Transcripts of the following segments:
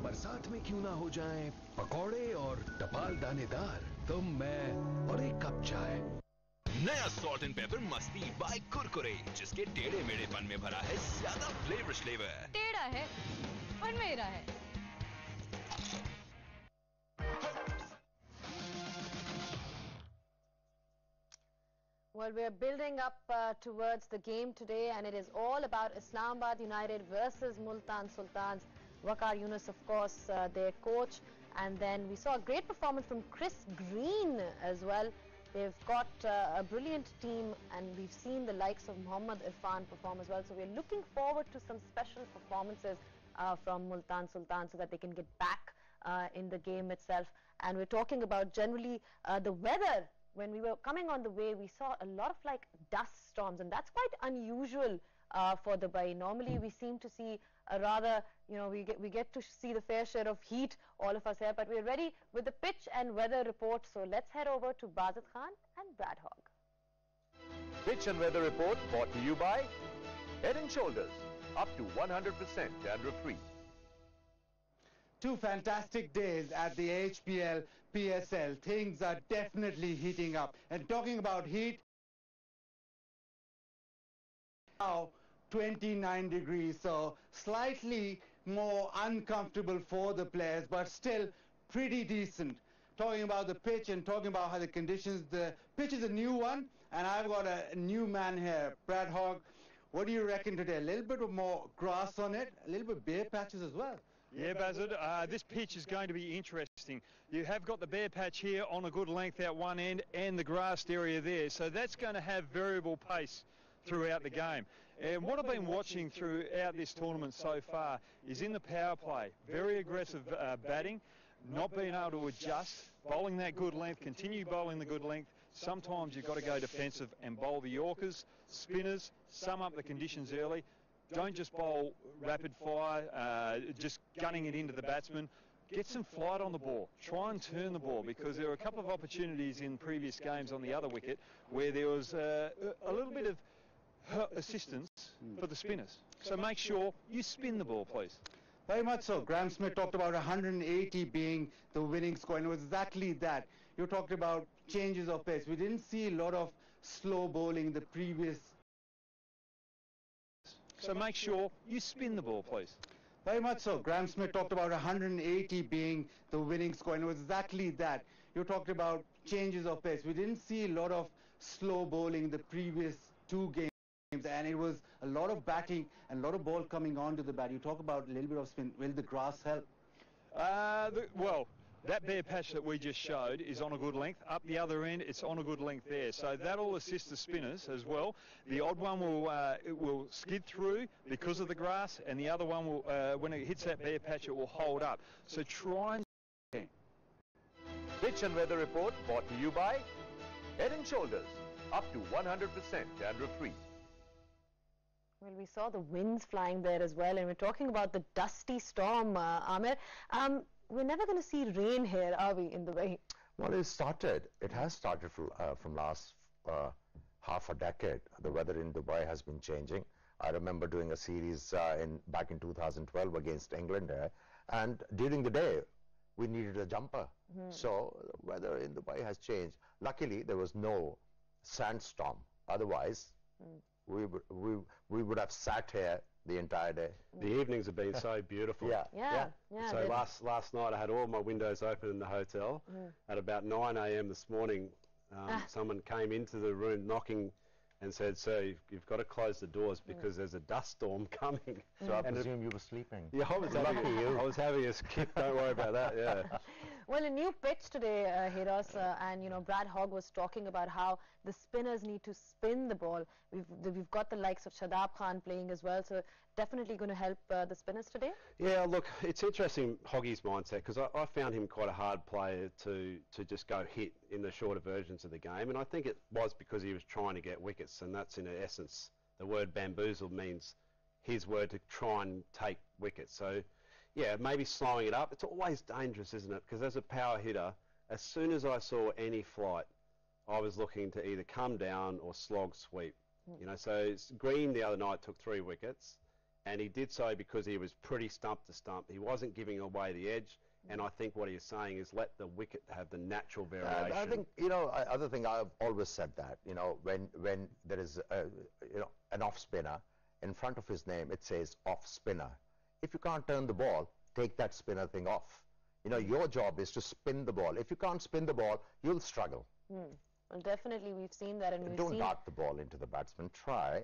बरसात में क्यों ना हो जाएं पकौड़े और टपाल दानेदार, तुम मैं और एक कप चाय। नया सॉल्ट एंड पेपर मस्ती बाय कुरकुरे, जिसके टेढ़े मेढ़ेपन में भरा है ज्यादा फ्लेवर। टेढ़ा है पर मेरा है। Well, we are building up towards the game today, and it is all about Islamabad United versus Multan Sultans. Waqar Yunus, of course, their coach, and then we saw a great performance from Chris Green as well. They've got a brilliant team, and we've seen the likes of Mohammad Irfan perform as well. So we're looking forward to some special performances from Multan Sultan so that they can get back in the game itself. And we're talking about generally the weather. When we were coming on the way, we saw a lot of like dust storms, and that's quite unusual for Dubai. Normally we seem to see a rather, you know, we get to see the fair share of heat, all of us here, but we're ready with the pitch and weather report. So let's head over to Bazat Khan and Brad Hogg. Pitch and weather report brought to you by Head and Shoulders, up to 100% dandruff-free. Two fantastic days at the HPL PSL. Things are definitely heating up. And talking about heat, now 29 degrees, so slightly more uncomfortable for the players, but still pretty decent. Talking about the pitch and talking about how the conditions, the pitch is a new one, and I've got a new man here, Brad Hogg. What do you reckon today? A little bit of more grass on it, a little bit bare patches as well. Yeah, Bazard, this pitch is going to be interesting. You have got the bare patch here on a good length out one end and the grassed area there, so that's going to have variable pace throughout the game. And what I've been watching throughout this tournament so far is in the power play, very aggressive batting, not being able to adjust, bowling that good length, continue bowling the good length. Sometimes you've got to go defensive and bowl the Yorkers, spinners, sum up the conditions early. Don't just bowl rapid fire, just gunning it into the batsman. Get some flight on the ball. Try and turn the ball, because there were a couple of opportunities in previous games on the other wicket where there was a little bit of assistance for the spinners. So make sure you spin the ball, please. Very much so. Graham Smith talked about 180 being the winning score, and it was exactly that. You talked about changes of pace. We didn't see a lot of slow bowling the previous. So make sure you spin the ball, please. Very much so. Graham Smith talked about 180 being the winning score, and it was exactly that. You talked about changes of pace. We didn't see a lot of slow bowling the previous two games, and it was a lot of batting and a lot of ball coming onto the bat. You talk about a little bit of spin. Will the grass help? Well, that bare patch that we just showed is on a good length. Up the other end, it's on a good length there. So that'll assist the spinners as well. The odd one will skid through because of the grass, and the other one will, when it hits that bare patch, it will hold up. So try and... Pitch and weather report brought to you by Head and Shoulders, up to 100% dandruff-free. Well, we saw the winds flying there as well, and we're talking about the dusty storm, Amir. We're never going to see rain here, are we, in Dubai? Well, it has started from last half a decade. The weather in Dubai has been changing. I remember doing a series back in 2012 against England, and during the day, we needed a jumper. So the weather in Dubai has changed. Luckily, there was no sandstorm. Otherwise, we would have sat here the entire day. The evenings have been so beautiful. Yeah. So last night I had all my windows open in the hotel. At about 9 a.m. this morning, someone came into the room knocking and said, "Sir, you've got to close the doors because there's a dust storm coming." So I presume you were sleeping. Yeah, I was having a skip. Don't worry about that. Yeah. Well, a new pitch today, Hiras, and you know, Brad Hogg was talking about how the spinners need to spin the ball. We've got the likes of Shadab Khan playing as well, so definitely going to help the spinners today. Yeah, look, it's interesting, Hoggy's mindset, because I found him quite a hard player to just go hit in the shorter versions of the game, and I think it was because he was trying to get wickets, and that's in essence the word bamboozle means his word to try and take wickets. So yeah, maybe slowing it up. It's always dangerous, isn't it? Because as a power hitter, as soon as I saw any flight, I was looking to either come down or slog sweep. You know, so Green the other night took 3 wickets, and he did so because he was pretty stump to stump. He wasn't giving away the edge, and I think what he's saying is let the wicket have the natural variation. I think, other thing, I've always said that, when there is, an off spinner, in front of his name it says off spinner. If you can't turn the ball, take that spinner thing off. Your job is to spin the ball. If you can't spin the ball, you'll struggle. Well, definitely we've seen that, and Don't dart the ball into the batsman. Try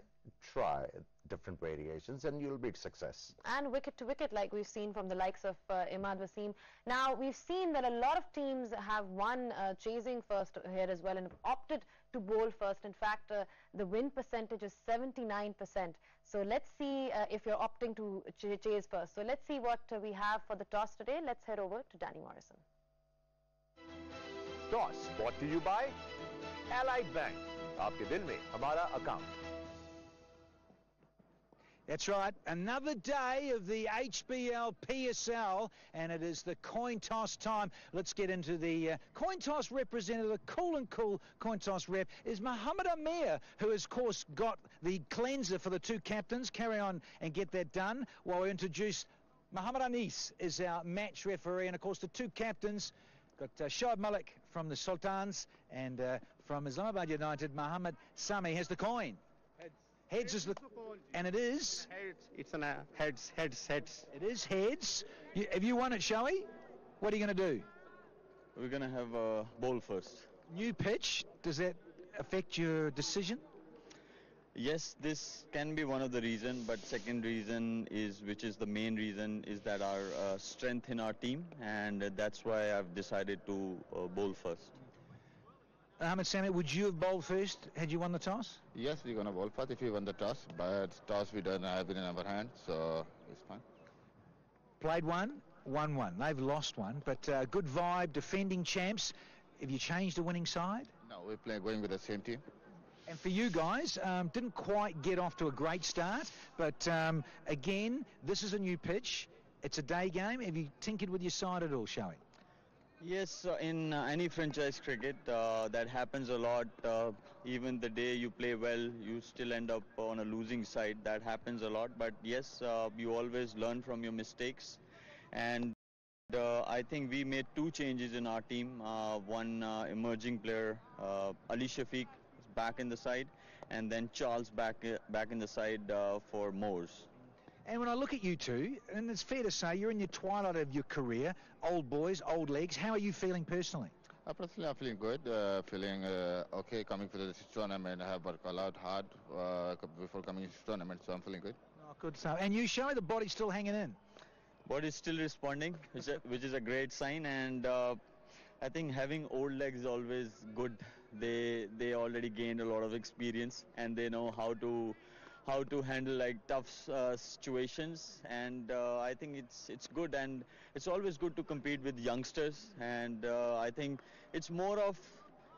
different variations, and you'll beat success. And wicket to wicket, like we've seen from the likes of Imad Wasim. Now, we've seen that a lot of teams have won chasing first here as well and have opted to bowl first. In fact, the win percentage is 79%. So let's see if you're opting to chase first. So let's see what we have for the toss today. Let's head over to Danny Morrison. Toss brought to you by Allied Bank. Aapke dil mein hamara account. That's right, another day of the HBL PSL, and it is the coin toss time. Let's get into the coin toss representative. The cool coin toss rep is Muhammad Amir, who has, of course, got the cleanser for the two captains. Carry on and get that done while we introduce Muhammad Anis is our match referee, and, of course, the two captains. Got Shoaib Malik from the Sultans, and from Islamabad United, Muhammad Sami has the coin. Heads is the, and it is. It's an heads. It is heads. Have you won it, Shoaib? What are you going to do? We're going to have a bowl first. New pitch. Does that affect your decision? Yes, this can be one of the reasons, but second reason is, which is the main reason, is that our strength in our team, and that's why I've decided to bowl first. Ahmed Sami, would you have bowled first had you won the toss? Yes, we're going to bowl first if we won the toss, but toss we don't have it in our hand, so it's fine. Played one, won one. They've lost one, but good vibe, defending champs. Have you changed the winning side? No, we're going with the same team. And for you guys, didn't quite get off to a great start, but again, this is a new pitch. It's a day game. Have you tinkered with your side at all, Shoaib? Yes, in any franchise cricket, that happens a lot. Even the day you play well, you still end up on a losing side. That happens a lot. But yes, you always learn from your mistakes. And I think we made two changes in our team. One emerging player, Ali Shafiq, back in the side, and then Charles back in the side for Moores. And when I look at you two, and it's fair to say you're in your twilight of your career, old boys, old legs. How are you feeling personally? Personally, I'm feeling good, feeling okay coming for this tournament. I have worked a lot hard before coming to this tournament, so I'm feeling good. Oh, good stuff. And you show the body's still hanging in. Body's still responding, which is a great sign, and I think having old legs is always good. They already gained a lot of experience, and they know how to handle like tough situations, and I think it's good, and it's always good to compete with youngsters, and I think it's more of,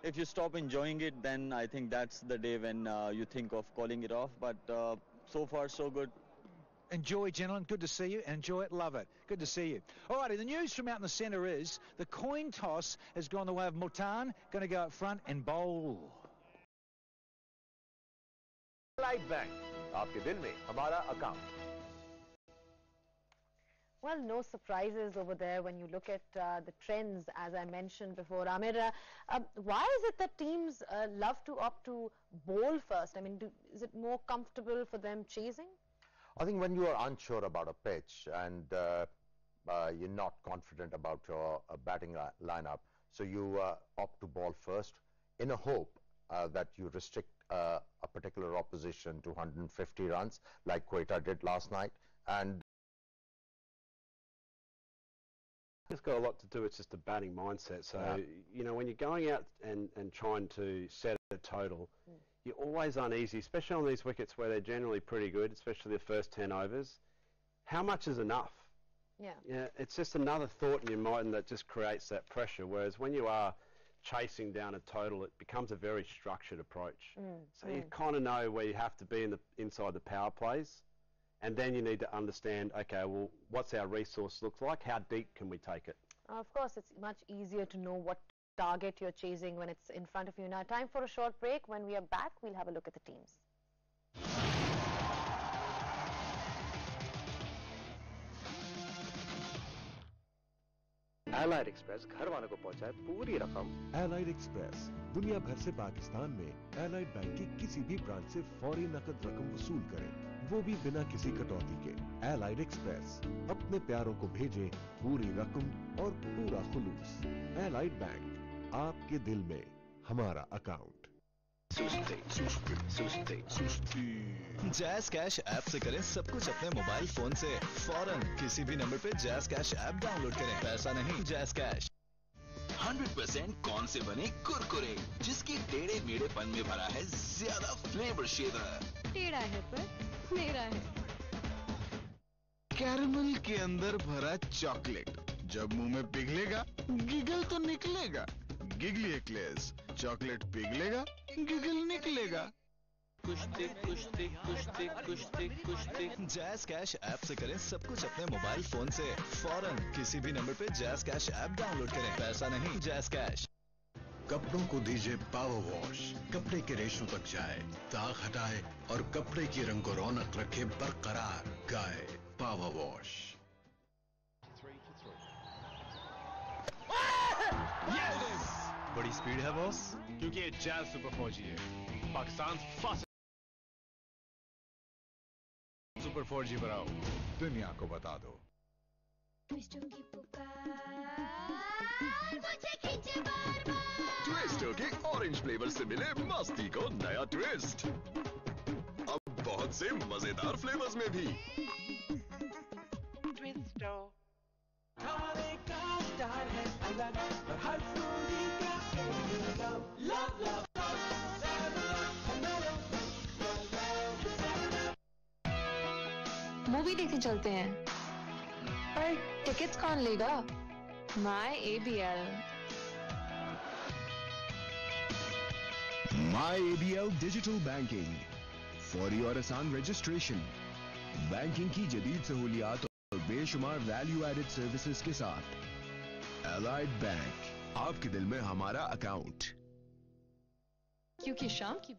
if you stop enjoying it, then I think that's the day when you think of calling it off. But so far so good. Enjoy, gentlemen. Good to see you. Enjoy it. Love it. Good to see you. All righty, the news from out in the centre is the coin toss has gone the way of Multan, going to go up front and bowl. Allied Bank. Aapke dil mein hamara account. Well, no surprises over there when you look at the trends, as I mentioned before. Amir, why is it that teams love to opt to bowl first? I mean, is it more comfortable for them chasing? I think when you are unsure about a pitch and you're not confident about your batting lineup, so you opt to bowl first in a hope that you restrict a particular opposition to 150 runs, like Quetta did last night. And it's got a lot to do with just the batting mindset. So, when you're going out and trying to set a total, you're always uneasy, especially on these wickets where they're generally pretty good, especially the first 10 overs. How much is enough? Yeah, it's just another thought in your mind that just creates that pressure, whereas when you are chasing down a total, it becomes a very structured approach. So you kind of know where you have to be inside the power plays, and then you need to understand, okay, well, what's our resource look like? How deep can we take it? Of course, it's much easier to know what target you're chasing when it's in front of you. Now, time for a short break. When we are back, we'll have a look at the teams. Allied express घर वालों को पहुंचाए पूरी रकम। Allied express दुनिया भर से पाकिस्तान में एलाइड बैंक की किसी भी ब्रांच से फौरी नकद रकम वसूल करे, वो भी बिना किसी कटौती के। एलाइड एक्सप्रेस, अपने प्यारों को भेजे पूरी रकम और पूरा खुलूस। एलाइड बैंक, आपके दिल में हमारा अकाउंट। सुस्ती। जैज़ कैश ऐप से करें सब कुछ अपने मोबाइल फोन से फौरन। किसी भी नंबर पे जैज़ कैश ऐप डाउनलोड करें, पैसा नहीं, जैज़ कैश। 100% कौन से बने कुरकुरे, जिसके टेढ़े मेढ़ेपन में भरा है ज्यादा फ्लेवर शेदर। टेढ़ा है पर मेरा है। कैरमल के अंदर भरा चॉकलेट, जब मुंह में पिघलेगा गिगल तो निकलेगा। गिगली एक्लेयर्स, चॉकलेट पिघलेगा गिगल निकलेगा। कुश्ती कुश्ती कुश्ती कुश्ती कुश्ती। जैज़ कैश ऐप से करें सब कुछ अपने मोबाइल फोन से फौरन। किसी भी नंबर पे जैज़ कैश ऐप डाउनलोड करें, पैसा नहीं, जैज़ कैश। कपड़ों को दीजिए पावर वॉश, कपड़े के रेशों तक जाए, दाग हटाए और कपड़े की रंगो रौनक रखे बरकरार। गाय पावर वॉश। बड़ी स्पीड है बॉस, क्योंकि ये जैज़ सुपर 4G है, पाकिस्तान फास्ट सुपर 4G बनाओ, दुनिया को बता दो। ट्विस्टो के ऑरेंज फ्लेवर से मिले मस्ती को नया ट्विस्ट, अब बहुत से मजेदार फ्लेवर्स में भी। ट्विस्टो मूवी देखने चलते हैं, पर टिकट्स कौन लेगा? My ABL। My ABL digital banking for your आसान रजिस्ट्रेशन। बैंकिंग की जदीद सहूलियात और बेशुमार वैल्यू एडेड सर्विसेज के साथ। एलाइड बैंक, आपके दिल में हमारा अकाउंट। क्योंकि शाम की